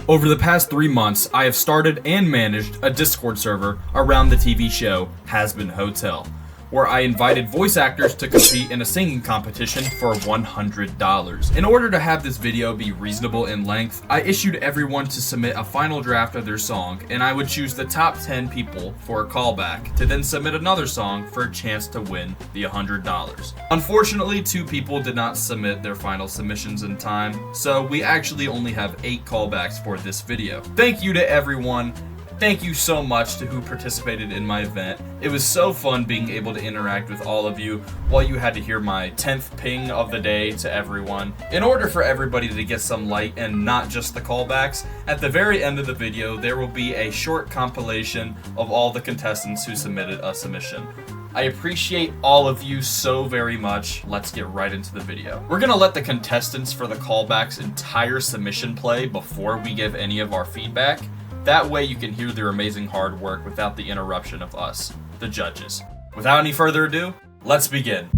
Over the past 3 months, I have started and managed a Discord server around the TV show Hazbin Hotel, where I invited voice actors to compete in a singing competition for $100. In order to have this video be reasonable in length, I issued everyone to submit a final draft of their song, and I would choose the top 10 people for a callback to then submit another song for a chance to win the $100. Unfortunately, 2 people did not submit their final submissions in time, so we actually only have 8 callbacks for this video. Thank you to everyone. Thank you so much to who participated in my event. It was so fun being able to interact with all of you while you had to hear my 10th ping of the day to everyone. In order for everybody to get some light and not just the callbacks, at the very end of the video there will be a short compilation of all the contestants who submitted a submission. I appreciate all of you so very much. Let's get right into the video. We're gonna let the contestants for the callbacks entire submission play before we give any of our feedback. That way you can hear their amazing hard work without the interruption of us, the judges. Without any further ado, let's begin.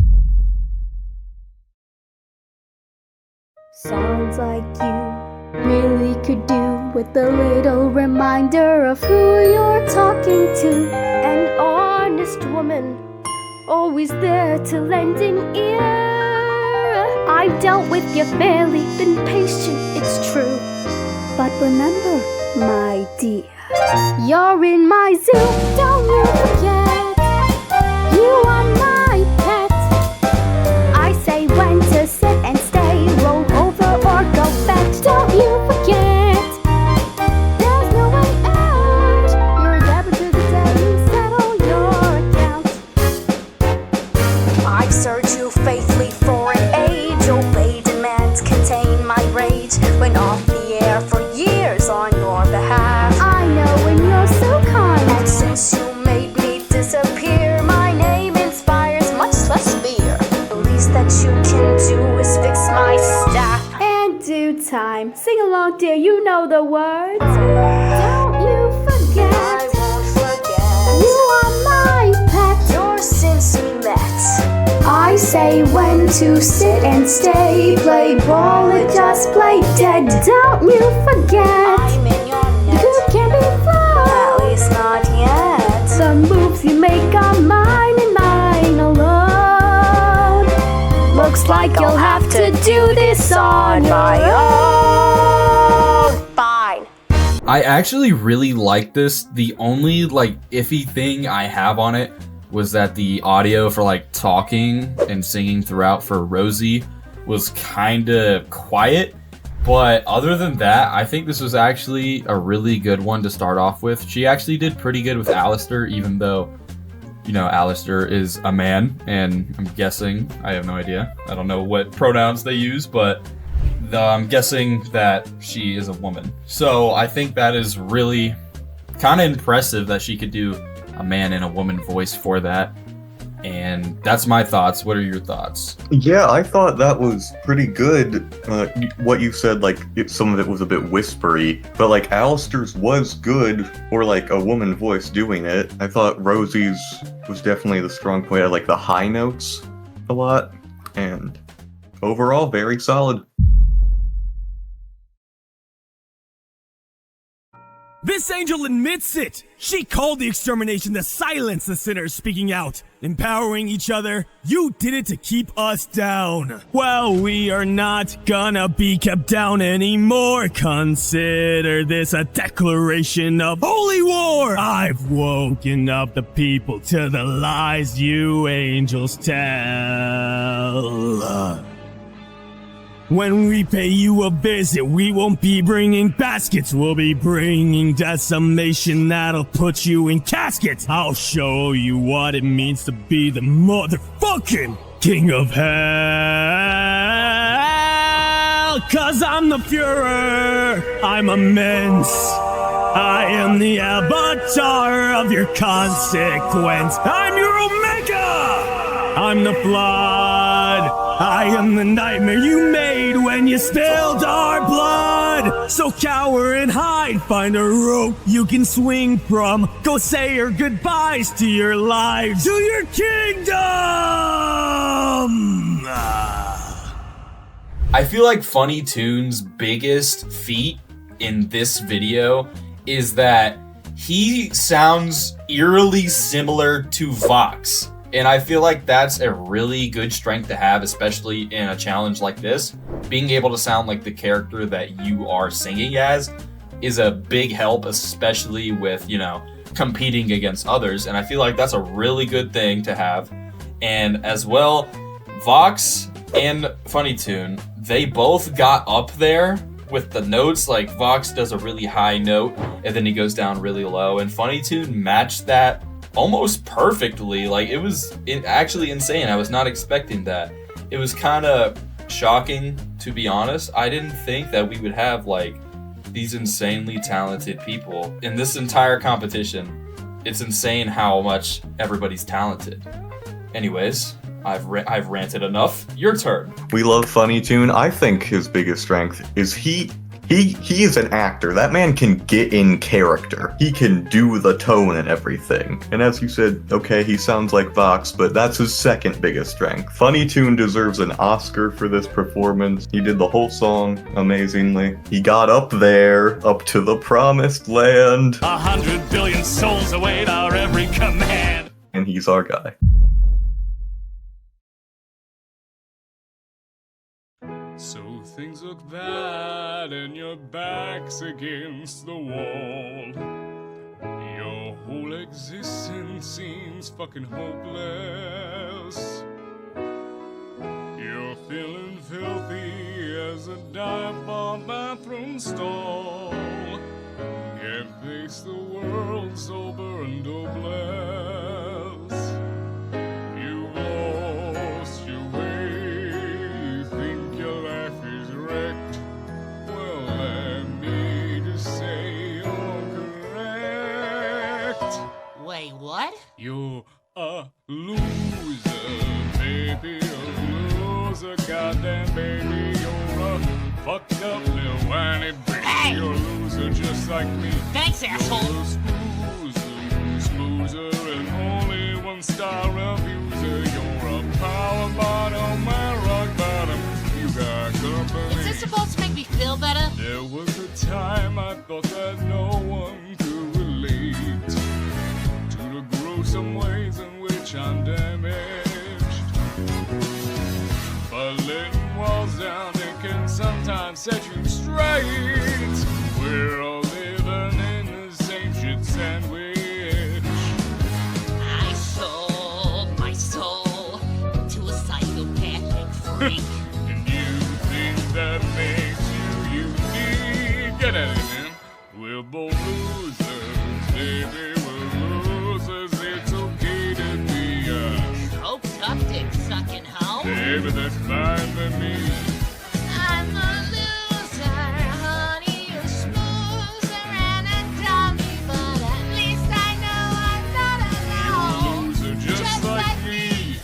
Sounds like you really could do with a little reminder of who you're talking to. An honest woman, always there to lend an ear. I've dealt with you fairly, been patient, it's true. But remember, my dear, you're in my zoo, don't you forget. You are my pet. I say when to sit and stay, roll over or go back, don't you forget. There's no way out, you're dabbled to the day you settle your account. I've served you faithfully for an age, obeyed demands, contained my rage, went off the air for years on your behalf. I know, and you're so kind. And since you made me disappear, my name inspires much less fear. The least that you can do is fix my staff. And due time, sing along, dear, you know the words. Don't you forget. I won't forget. You are my pet. Yours since we met. I say when to sit and stay, play ball or just play dead. Don't you forget. I'm in your net. You can't be flawed. At least not yet. The moves you make are mine and mine alone. Looks like you'll have to do this on my own. Fine. I actually really like this. The only iffy thing I have on it was that the audio for talking and singing throughout for Rosie was kinda quiet. But other than that, I think this was actually a really good one to start off with. She actually did pretty good with Alistair, even though, you know, Alistair is a man, and I'm guessing, I have no idea, I don't know what pronouns they use, but I'm guessing that she is a woman. So I think that is really kind of impressive that she could do a man and a woman voice for that. And that's my thoughts. What are your thoughts? Yeah, I thought that was pretty good. What you said, some of it was a bit whispery, but Alistair's was good for a woman voice doing it. I thought Rosie's was definitely the strong point. I like the high notes a lot, and overall, very solid. This angel admits it! She called the extermination to silence the sinners speaking out. Empowering each other, you did it to keep us down. Well, we are not gonna be kept down anymore. Consider this a declaration of holy war! I've woken up the people to the lies you angels tell. When we pay you a visit, we won't be bringing baskets. We'll be bringing decimation that'll put you in caskets. I'll show you what it means to be the motherfucking king of hell. 'Cause I'm the Führer, I'm immense. I am the avatar of your consequence. I'm your Omega! I'm the flood. I am the nightmare you made when you spilled our blood. So cower and hide, find a rope you can swing from. Go say your goodbyes to your lives, to your kingdom. I feel like Funny Tune's biggest feat in this video is that he sounds eerily similar to Vox. And I feel like that's a really good strength to have, especially in a challenge like this. Being able to sound like the character that you are singing as is a big help, especially with, competing against others. And I feel like that's a really good thing to have. And as well, Vox and Funny Tune, they both got up there with the notes. Like Vox does a really high note and then he goes down really low, and Funny Tune matched that almost perfectly. Like it was actually insane. I was not expecting that. It was kind of shocking, to be honest. I didn't think that we would have like these insanely talented people in this entire competition. It's insane how much everybody's talented. Anyways, I've ranted enough. Your turn. We love Funny Tune. I think his biggest strength is he is an actor. That man can get in character. He can do the tone and everything. And as you said, okay, he sounds like Vox, but that's his second biggest strength. Funny Tune deserves an Oscar for this performance. He did the whole song amazingly. He got up there, up to the promised land. 100 billion souls await our every command. And he's our guy. So things look bad and your back's against the wall. Your whole existence seems fucking hopeless. You're feeling filthy as a dive bomb bathroom stall. Can't face the world sober and hopeless. You've lost your way. You think your life is wrecked. Well, let me just say you're correct. Wait, what? You're a loser, baby, a loser, goddamn baby. You're a fucked up little whiny bitch. Hey! You're a loser just like me. Thanks, asshole. You're a snoozer, and only one-star refuser. You're a power bottom, my rock bottom. You got company. Is this supposed to make me feel better? There was a time I thought that no one could relate to the gruesome ways in which I'm damaged. But letting walls down, they can sometimes set you straight. We're all living in the same shit sandwich. I sold my soul to a psychopathic freak. And you think that makes you unique? Get at it, man. We're both losers, baby. We're losers. It's okay to be us. Coked up dick sucking hoe. Baby, that's fine by me. I'm a loser, honey, a schmoozer and a dummy, but at least I know I'm not alone. You're a loser just like me.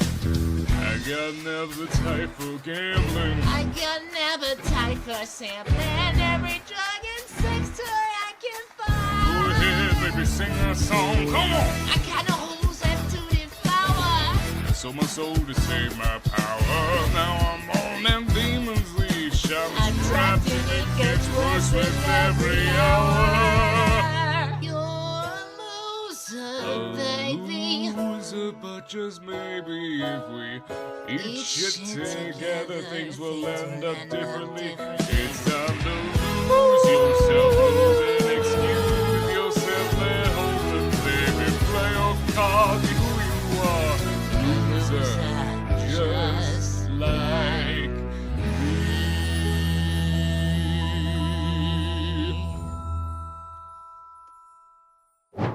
I got an appetite for gambling. I got an appetite for sampling every drug and sex toy I can Go find. ahead, baby, sing that song. Come on. I got no holes left to devour. I sold my soul to save my power. Now I'm on them demons' leash. I'm trapped and it gets worse with every hour. You're a loser, baby. Loser, but just maybe if we eat shit together, things will end up differently. It's time to lose yourself, lose and excuse yourself. Let hope and baby play your cards, be who you are. Loser, just like me.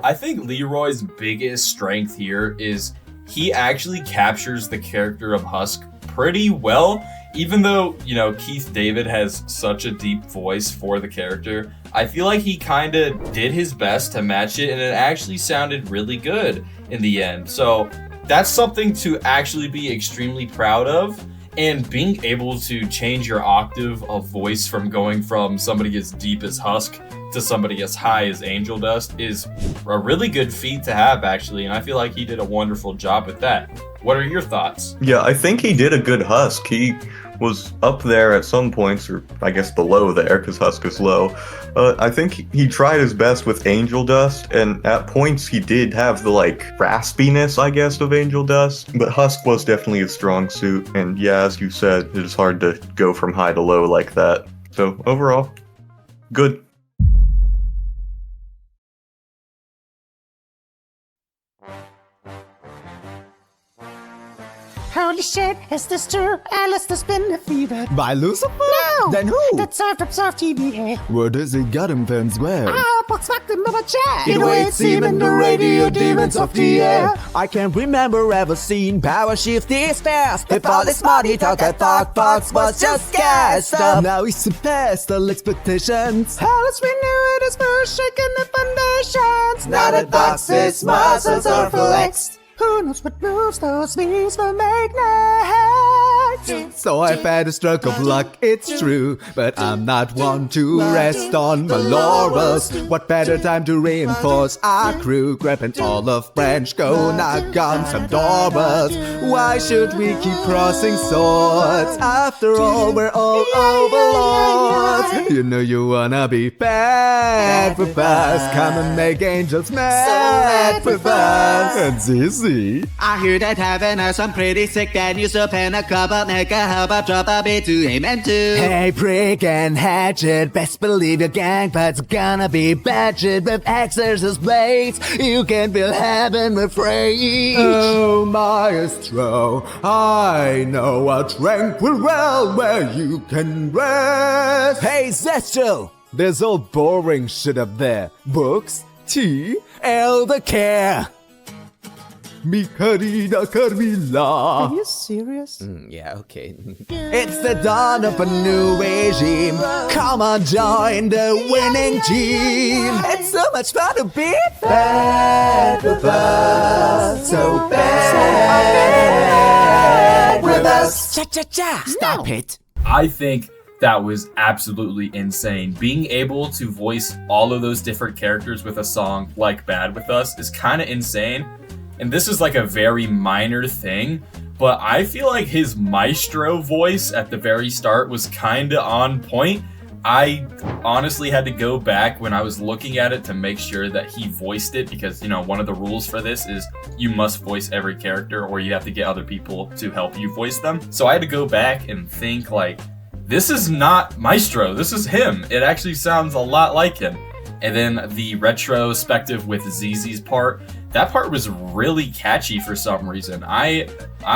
I think Leroy's biggest strength here is he actually captures the character of Husk pretty well. Even though, Keith David has such a deep voice for the character, I feel like he kind of did his best to match it, and it actually sounded really good in the end. So that's something to actually be extremely proud of. And being able to change your octave of voice from going from somebody as deep as Husk to somebody as high as Angel Dust is a really good feat to have, actually. And I feel like he did a wonderful job with that. What are your thoughts? Yeah, I think he did a good Husk. He was up there at some points, or I guess below there, because Husk is low. I think he tried his best with Angel Dust, and at points he did have the, like, raspiness, I guess, of Angel Dust. But Husk was definitely a strong suit, and yeah, as you said, it is hard to go from high to low like that. So, overall, good. Holy shit, is this true? Alice has been defeated. By Lucifer? No! Then who? That's Observe TV. Where does he get him then square? What's back in my chat? It waits even the radio demons of the air. I can't remember ever seeing power shift this fast. If all this money thought that Fox was just gassed up. Now he's surpassed all expectations. Alice renewed his first shaking the foundations. Now that Fox's muscles are flexed. Who knows what moves those V's will make next? So I've had a stroke of luck, it's true. But I'm not one to rest on my laurels. What better time to reinforce our crew? Grabbing all of French, go knock on some doors. Why should we keep crossing swords? After all, we're all overlords. You know you wanna be bad with us. Come and make angels mad with us. And Zizi, I hear that heaven has some pretty sick Daniels up and a couple nigga. How about drop a bit to amen to? hey, Prick and Hatchet, best believe your gangbut's gonna be badgered with axes blades. You can feel heaven with rage. Oh, maestro, I know a tranquil realm where you can rest. Hey, Zestial, there's all boring shit up there. Books, tea, elder care. Mi querida Carmilla. Are you serious? Yeah, okay. It's the dawn of a new regime. Come on, join the winning team. It's so much fun to be bad with us. So bad with us. Cha-cha-cha. Stop it. I think that was absolutely insane. Being able to voice all of those different characters with a song like Bad With Us is kind of insane. And this is like a very minor thing, but I feel like his maestro voice at the very start was kind of on point. I honestly had to go back when I was looking at it to make sure that he voiced it, because, you know, one of the rules for this is you must voice every character or you have to get other people to help you voice them. So I had to go back and think, like, this is not Maestro, this is him. It actually sounds a lot like him. And then the retrospective with ZZ's part, that part was really catchy for some reason. I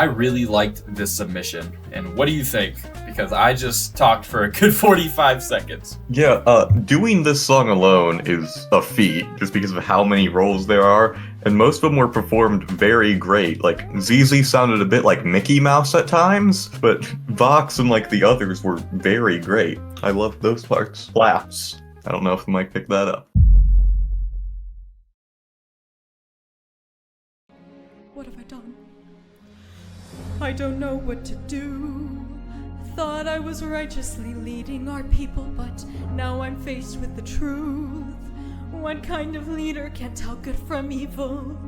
really liked this submission. And what do you think? Because I just talked for a good 45 seconds. Yeah, doing this song alone is a feat, just because of how many roles there are, and most of them were performed very great. Like, ZZ sounded a bit like Mickey Mouse at times, but Vox and, like, the others were very great. I loved those parts. Claps. I don't know if the mic picked that up. What have I done? I don't know what to do. Thought I was righteously leading our people, but now I'm faced with the truth. What kind of leader can tell good from evil?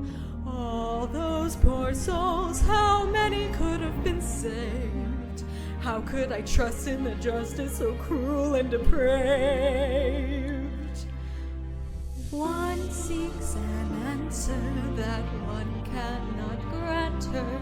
All those poor souls, how many could have been saved? How could I trust in a justice so cruel and depraved? One seeks an answer that one cannot grant her.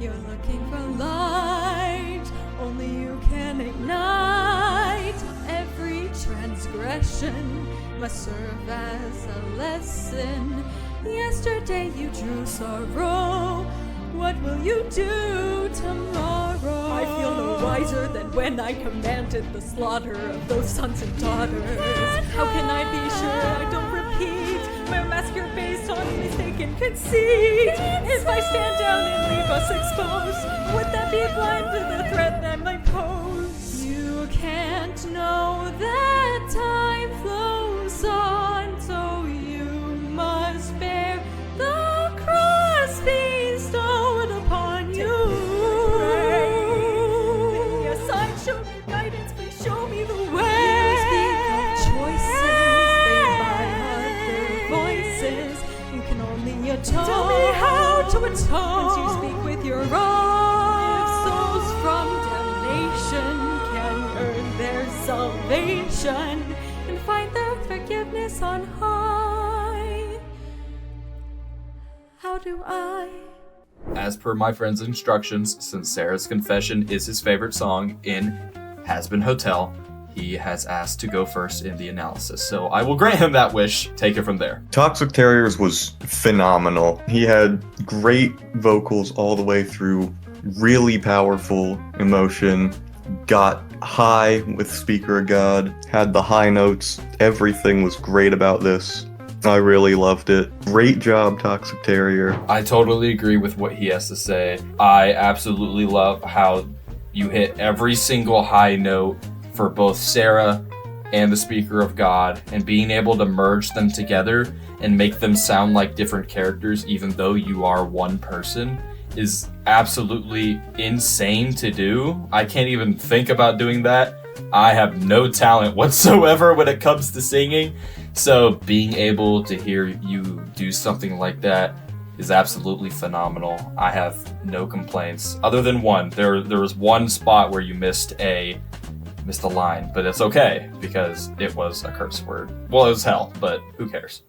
You're looking for light, only you can ignite. Every transgression must serve as a lesson. Yesterday you drew sorrow, what will you do tomorrow? I feel no wiser than when I commanded the slaughter of those sons and daughters. How can I be sure I don't repeat my massacre based on mistaken conceit? If I stand down and leave us exposed, would that be blind to the threat that might pose? You can't know that time flows on, so you must bear the cross being stowed upon you. Yes, I show me guidance, please show me the way. You speak of choices, they by heart their voices. You can only atone. Tell me how to atone. Once you speak with your own. If souls from damnation place on high. How do I? As per my friend's instructions, since Sarah's Confession is his favorite song in Hazbin Hotel, he has asked to go first in the analysis. So I will grant him that wish. Take it from there. Toxic Terriers was phenomenal. He had great vocals all the way through, really powerful emotion, got high with Speaker of God, had the high notes. Everything was great about this. I really loved it. Great job, Toxic Terrier. I totally agree with what he has to say. I absolutely love how you hit every single high note for both Sarah and the Speaker of God, and being able to merge them together and make them sound like different characters even though you are one person is absolutely insane to do. I can't even think about doing that. I have no talent whatsoever when it comes to singing, so being able to hear you do something like that is absolutely phenomenal. I have no complaints other than one. There was one spot where you missed a line, but it's okay because it was a curse word. Well, it was hell, but who cares?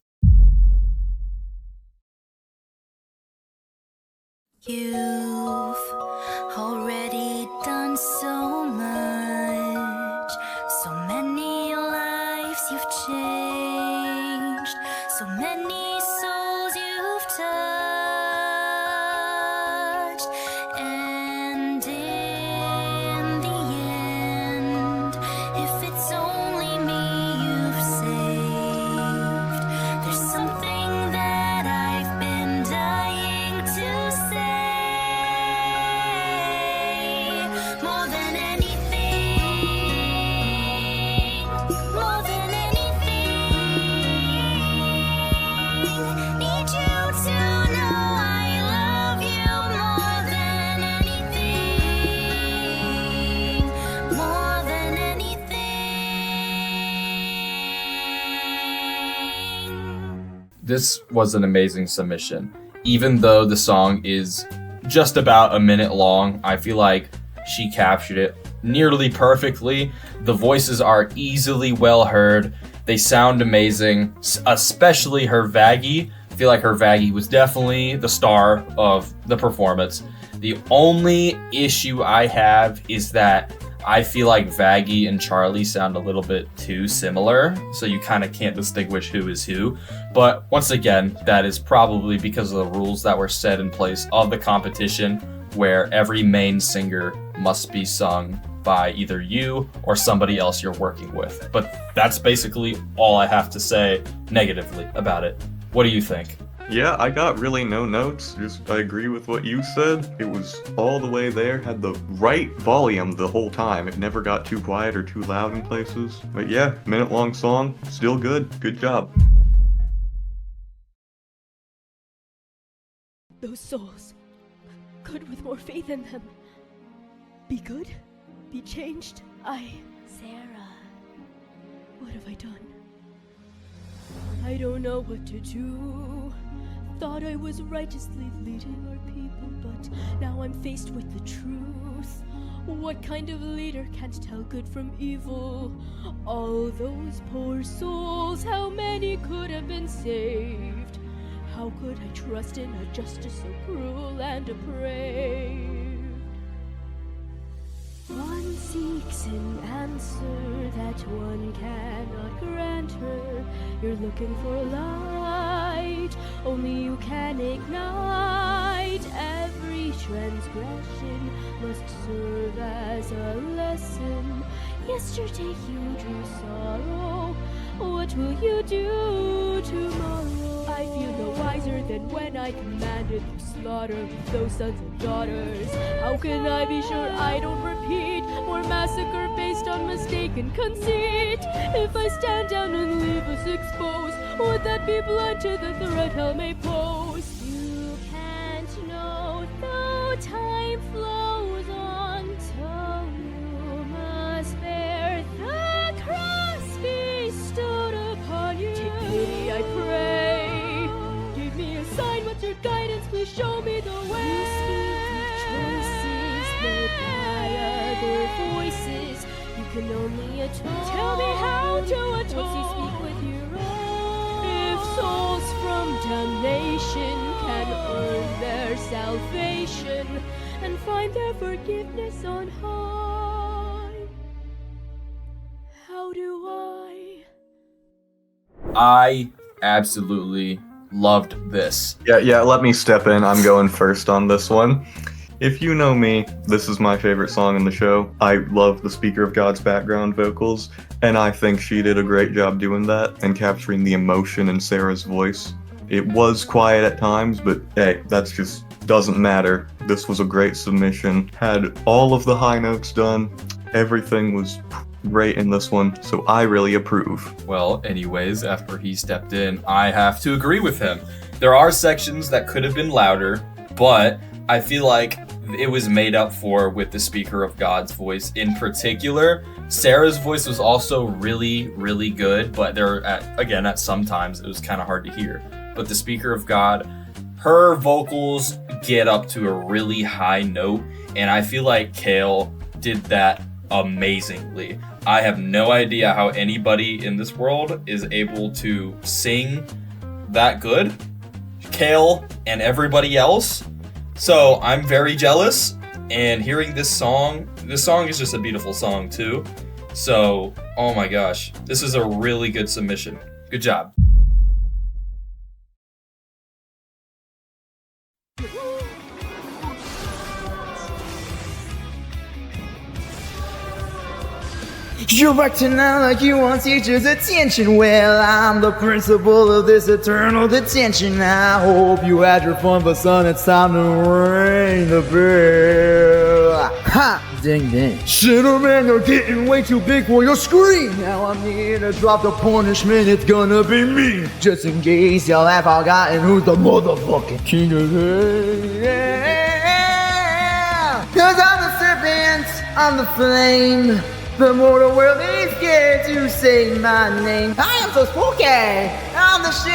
You've already done so much, so many lives you've changed, so many souls you've touched, and in the end, if it's only me you've saved, there's something that I've been dying to say. More than anything, more than anything, need you to know I love you more than anything, more than anything. This was an amazing submission. Even though the song is just about a minute long, I feel like she captured it nearly perfectly. The voices are easily well heard. They sound amazing, especially her Vaggie. I feel like her Vaggie was definitely the star of the performance. The only issue I have is that I feel like Vaggie and Charlie sound a little bit too similar, so you kind of can't distinguish who is who. But once again, that is probably because of the rules that were set in place of the competition, where every main singer must be sung by either you or somebody else you're working with. But that's basically all I have to say negatively about it. What do you think? Yeah, I got really no notes. Just I agree with what you said. It was all the way there, had the right volume the whole time. It never got too quiet or too loud in places. But yeah, minute-long song, still good. Good job. Those souls, good with more faith in them. Be good? Be changed? Sarah, What have I done? I don't know what to do. Thought I was righteously leading our people, but now I'm faced with the truth. What kind of leader can't tell good from evil? All those poor souls, how many could have been saved? How could I trust in a justice so cruel and depraved? One seeks an answer that one cannot grant her. You're looking for light, only you can ignite. Every transgression must serve as a lesson. Yesterday you drew sorrow, what will you do tomorrow? I feel no wiser than when I commanded you slaughter those sons and daughters. How can I be sure I don't repeat more massacre based on mistaken conceit? If I stand down and leave us exposed, would that be blind to the threat hell may pose? You can't know though time flows on, so you must bear the cross be stood upon you. Take pity, I pray. Give me a sign, what's your guidance? Please show me the way. You speak choices made by other voices. You can only atone. Tell me how to atone. Once you speak with your own damnation can earn their salvation and find their forgiveness on high. How do I absolutely loved this. Yeah, let me step in. I'm going first on this one. If you know me, this is my favorite song in the show. I love the Speaker of God's background vocals, and I think she did a great job doing that and capturing the emotion in Sarah's voice. It was quiet at times, but hey, that's just doesn't matter. This was a great submission. Had all of the high notes done. Everything was great in this one, so I really approve. Well, anyways, after he stepped in, I have to agree with him. There are sections that could have been louder, but I feel like it was made up for with the Speaker of God's voice in particular. Sarah's voice was also really, really good, but at some times it was kind of hard to hear. But the Speaker of God, her vocals get up to a really high note, and I feel like Kale did that amazingly. I have no idea how anybody in this world is able to sing that good. Kale and everybody else. So I'm very jealous, and hearing this song is just a beautiful song too. So, oh my gosh, this is a really good submission. Good job. You're acting now like you want teacher's attention. Well, I'm the principal of this eternal detention. I hope you had your fun, but son, it's time to ring the bell. Ha! Ding ding. Shitter man, you're getting way too big for your screen. Now I'm here to drop the punishment, it's gonna be me. Just in case y'all have forgotten who's the motherfucking king of the yeah. Cause I'm the serpent, I'm the flame. The mortal world is scared to say my name. I am so spooky, I'm the shit.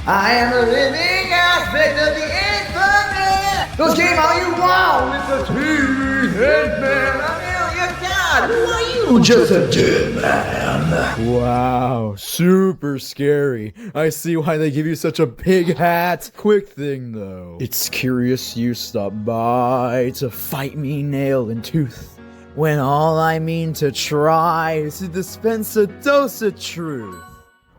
I am the living aspect of the infamy. Those came all you want with the two-head man. Amelia God, who are you? Just a dead man. Wow, super scary. I see why they give you such a big hat. Quick thing though, it's curious you stopped by to fight me nail and tooth, when all I mean to try is to dispense a dose of truth.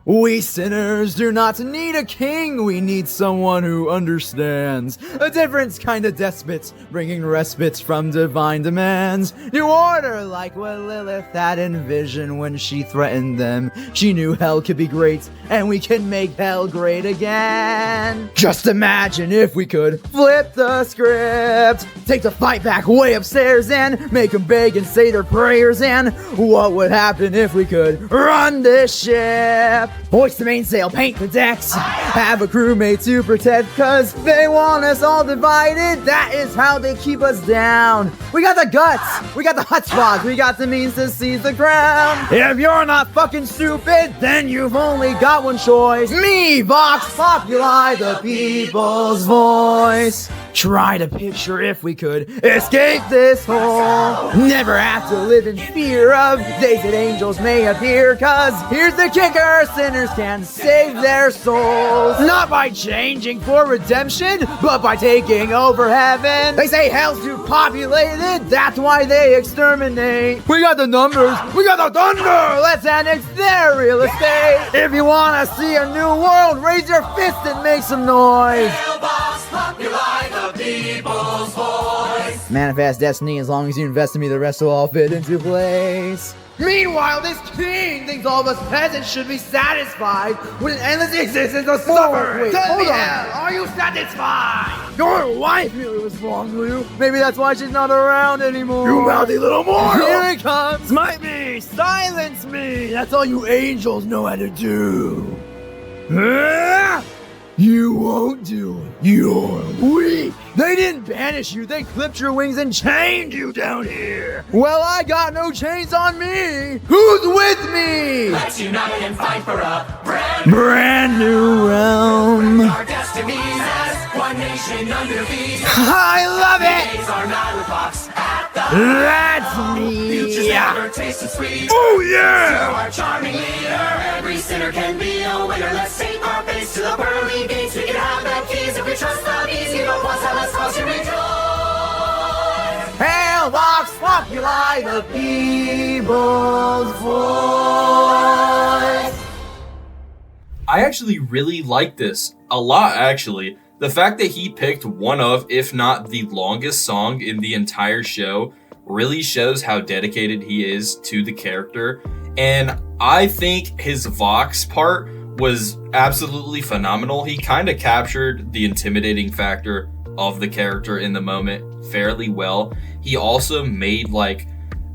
We sinners do not need a king, we need someone who understands. A different kind of despot, bringing respites from divine demands. New order like what Lilith had envisioned when she threatened them. She knew hell could be great, and we can make hell great again. Just imagine if we could flip the script, take the fight back way upstairs and make them beg and say their prayers. And what would happen if we could run this ship? Hoist the mainsail, paint the decks, have a crewmate to protect, cause they want us all divided. That is how they keep us down. We got the guts, we got the chutzpahs, we got the means to seize the ground. If you're not fucking stupid, then you've only got one choice. Me, Vox Populi, the people's voice. Try to picture if we could escape this hole. Never have to live in fear of days that angels may appear. Cause here's the kicker, sinners can save their souls. Not by changing for redemption, but by taking over heaven. They say hell's too populated, that's why they exterminate. We got the numbers, we got the thunder, let's annex their real estate. If you wanna see a new world, raise your fist and make some noise. Manifest destiny, as long as you invest in me, the rest will all fit into place. Meanwhile, this king thinks all of us peasants should be satisfied with an endless existence of suffering. Tell me, are you satisfied? Your wife knew it was wrong to you. Maybe that's why she's not around anymore. You mouthy little mortal! Here it comes! Smite me! Silence me! That's all you angels know how to do. You won't do it. You're weak. They didn't banish you. They clipped your wings and chained you down here. Well, I got no chains on me. Who's with me? Let's unite and fight for a brand new realm. Our destinies as one nation under feet. I love it. Days are not with Fox at the That's me. Future's never tasted sweet. Oh yeah. To our charming leader, every sinner can be a winner. Let's take our face to the pearly amplify the people's voice. I actually really like this. A lot, actually. The fact that he picked one of, if not the longest song in the entire show, really shows how dedicated he is to the character. And I think his Vox part was absolutely phenomenal. He kind of captured the intimidating factor of the character in the moment fairly well. He also made like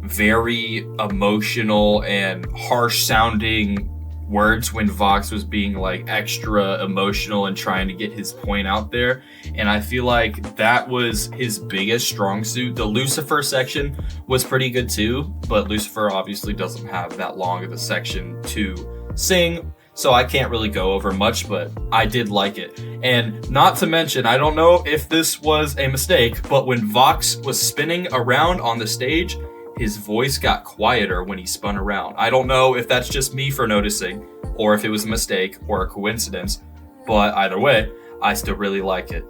very emotional and harsh sounding words when Vox was being like extra emotional and trying to get his point out there. And I feel like that was his biggest strong suit. The Lucifer section was pretty good too, but Lucifer obviously doesn't have that long of a section to sing, so I can't really go over much, but I did like it. And not to mention, I don't know if this was a mistake, but when Vox was spinning around on the stage, his voice got quieter when he spun around. I don't know if that's just me for noticing, or if it was a mistake or a coincidence, but either way, I still really like it.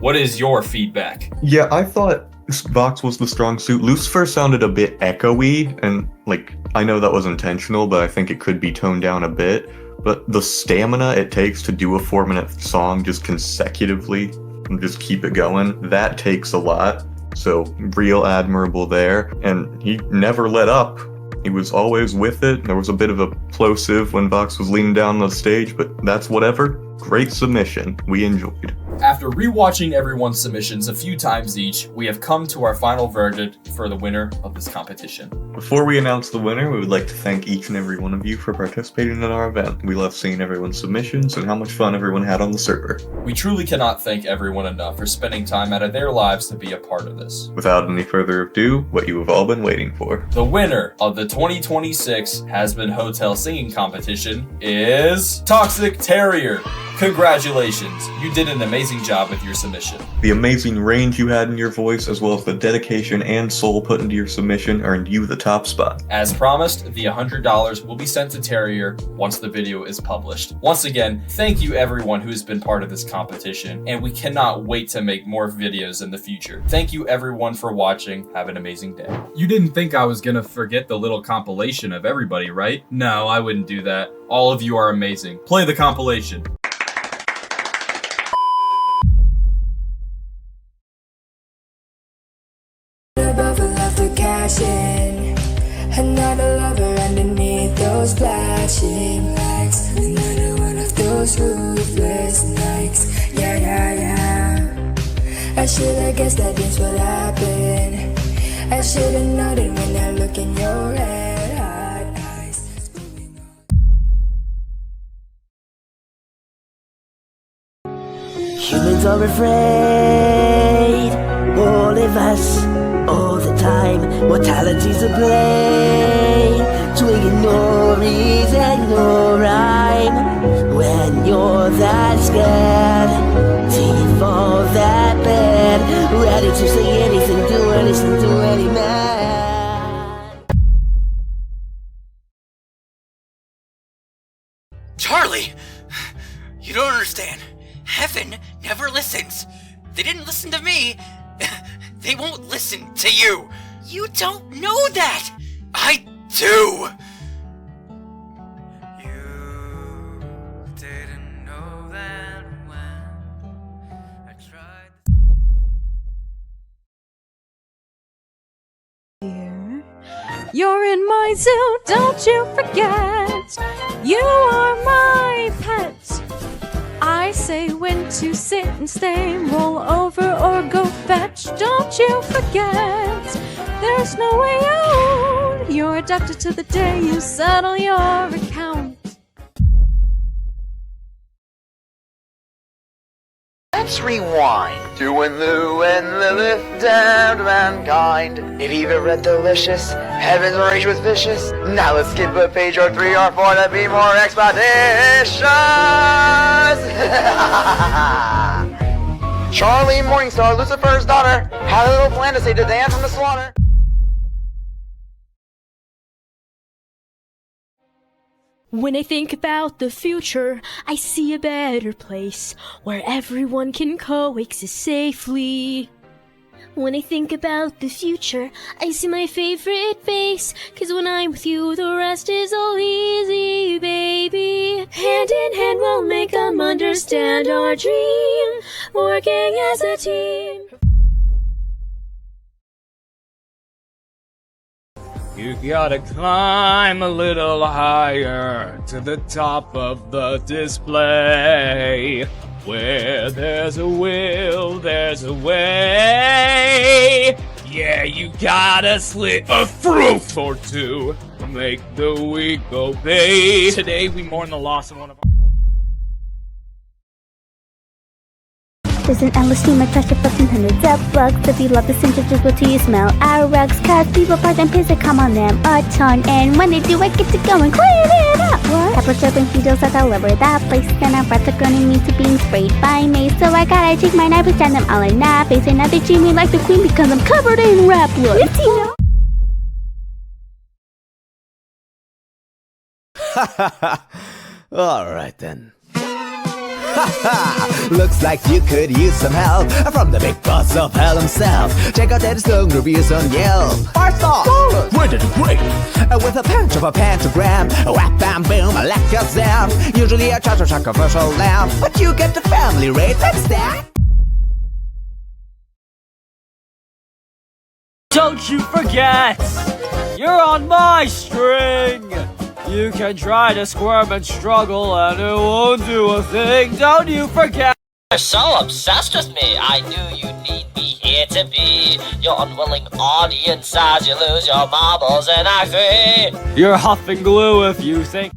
What is your feedback? Yeah, I thought Vox was the strong suit. Lucifer sounded a bit echoey, and like, I know that was intentional, but I think it could be toned down a bit. But the stamina it takes to do a 4-minute song just consecutively and just keep it going, that takes a lot. So real admirable there. And he never let up. He was always with it. There was a bit of a plosive when Vox was leaning down the stage, but that's whatever. Great submission. We enjoyed. After rewatching everyone's submissions a few times each, we have come to our final verdict for the winner of this competition. Before we announce the winner, we would like to thank each and every one of you for participating in our event. We love seeing everyone's submissions and how much fun everyone had on the server. We truly cannot thank everyone enough for spending time out of their lives to be a part of this. Without any further ado, what you have all been waiting for. The winner of the 2026 Hazbin Hotel Singing Competition is Toxic Terrier. Congratulations, you did an amazing job with your submission. The amazing range you had in your voice, as well as the dedication and soul put into your submission, earned you the top spot. As promised, the $100 will be sent to Terrier once the video is published. Once again, thank you everyone who has been part of this competition, and we cannot wait to make more videos in the future. Thank you everyone for watching. Have an amazing day. You didn't think I was gonna forget the little compilation of everybody, right? No, I wouldn't do that. All of you are amazing. Play the compilation. Above a love to cash in. Another lover underneath those flashing lights. Another one of those ruthless nights. Yeah, yeah, yeah. I should've guessed that this would happen. I should've known it when I look in your red hot eyes. Humans are afraid, all of us, all the time. Mortality's a blame. To ignore is ignore rhyme. When you're that scared, till you fall that bad, ready to say anything, do anything to any man. Charlie, you don't understand. Heaven never listens. They didn't listen to me. They won't listen to you. You don't know that. I do. You didn't know that when I tried. You're in my zoo, don't you forget. You are my pet. I say when to sit and stay, roll over or go fetch. Don't you forget, there's no way out. You're adapted to the day you settle your account. Let's rewind. Doing Lou and Lilith down to mankind. If you've ever read Delicious, Heaven's Rage was vicious. Now let's skip a page or 3 or 4 to be more expeditious. Charlie Morningstar, Lucifer's daughter, had a little plan to save the dam from the slaughter. When I think about the future, I see a better place where everyone can coexist safely. When I think about the future, I see my favorite face. 'Cause when I'm with you, the rest is all easy, baby. Hand in hand, we'll make them understand our dream. Working as a team. You gotta climb a little higher to the top of the display. Where there's a will, there's a way. Yeah, you gotta slit a fruit or two to make the week obey. Today we mourn the loss of one of our... There's an endless stream of treasure books and hundreds of books. If you love the scent, just wait till you smell our rugs. 'Cause people park and piss that come on them a ton. And when they do, I get to go and clean it up. What? Pepper serving Beatles at all over that place. And our breaths are going me to being sprayed by me. So I gotta take my knife and stand them all in that face. And now they treat me like the queen because I'm covered in rap blood. Alright then. Looks like you could use some help from the big boss of hell himself. Check out that song reviews on Yelp. 5 stars! Rated great! With a punch of a pentagram, whap bam boom, like a zam. Usually a charge of controversial lamp, but you get the family rate. Thanks, that. Don't you forget, you're on my string. You can try to squirm and struggle and it won't do a thing. Don't you forget. You're so obsessed with me. I knew you'd need me here to be your unwilling audience as you lose your marbles in Act 3. You're huffing glue if you think.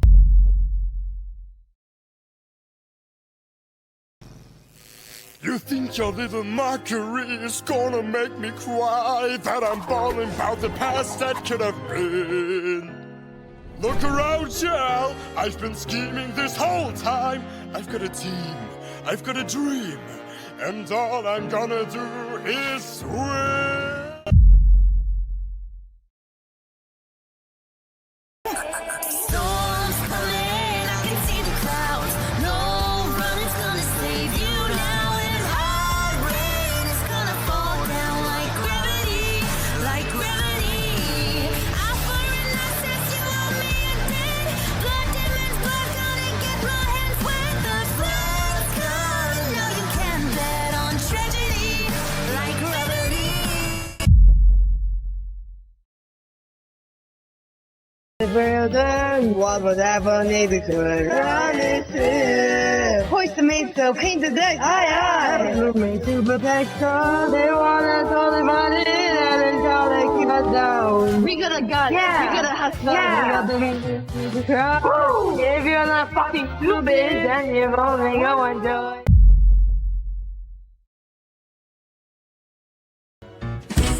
You think your little mockery is gonna make me cry? That I'm bawling about the past that could have been. Look around, child. I've been scheming this whole time. I've got a team, I've got a dream, and all I'm gonna do is swim. Storm's coming, I can see the clouds. No running's gonna save you now. And hard rain is gonna fall down like gravity, like gravity. Out for an access, you owe me a debt. Blood demons, blood gonna get my hands wet. The flood's coming, now you can bet on tragedy, like gravity. What would ever need to run it? Hoist the mainsail, paint the deck. Aye. Look me to protect her. They wanna totally run it and then try to keep us down. We got a gun. Yeah. We got a hustler. Yeah. We got the crowd. If you're not fucking stupid, then you're only going to.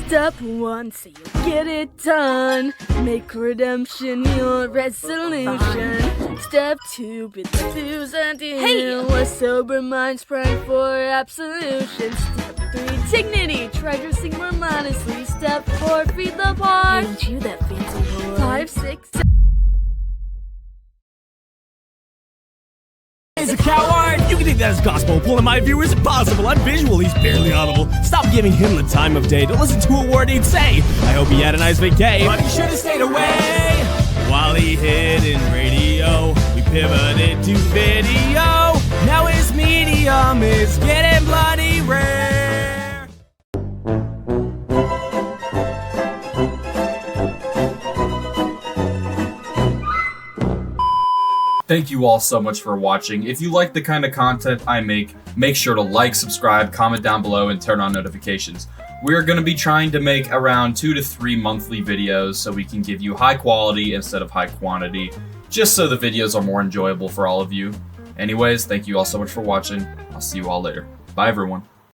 Step 1, so you get it done. Make redemption your resolution. Step 2, bid the dues and deal. A sober mind's praying for absolution. Step 3, dignity. Try dressing more modestly. Step 4, feed the part. Ain't you that fancy boy? 5, 6, 7. He's a coward! You can take that as gospel. Pulling my view is impossible. I'm visual, he's barely audible. Stop giving him the time of day to listen to a word he'd say. I hope he had a nice vacay, but he should have stayed away. While he hid in radio, we pivoted to video. Now his medium is getting bloody rare. Thank you all so much for watching. If you like the kind of content I make sure to like, subscribe, comment down below, and turn on notifications. We're going to be trying to make around 2 to 3 monthly videos so we can give you high quality instead of high quantity, just so the videos are more enjoyable for all of you. Anyways, thank you all so much for watching. I'll see you all later. Bye everyone.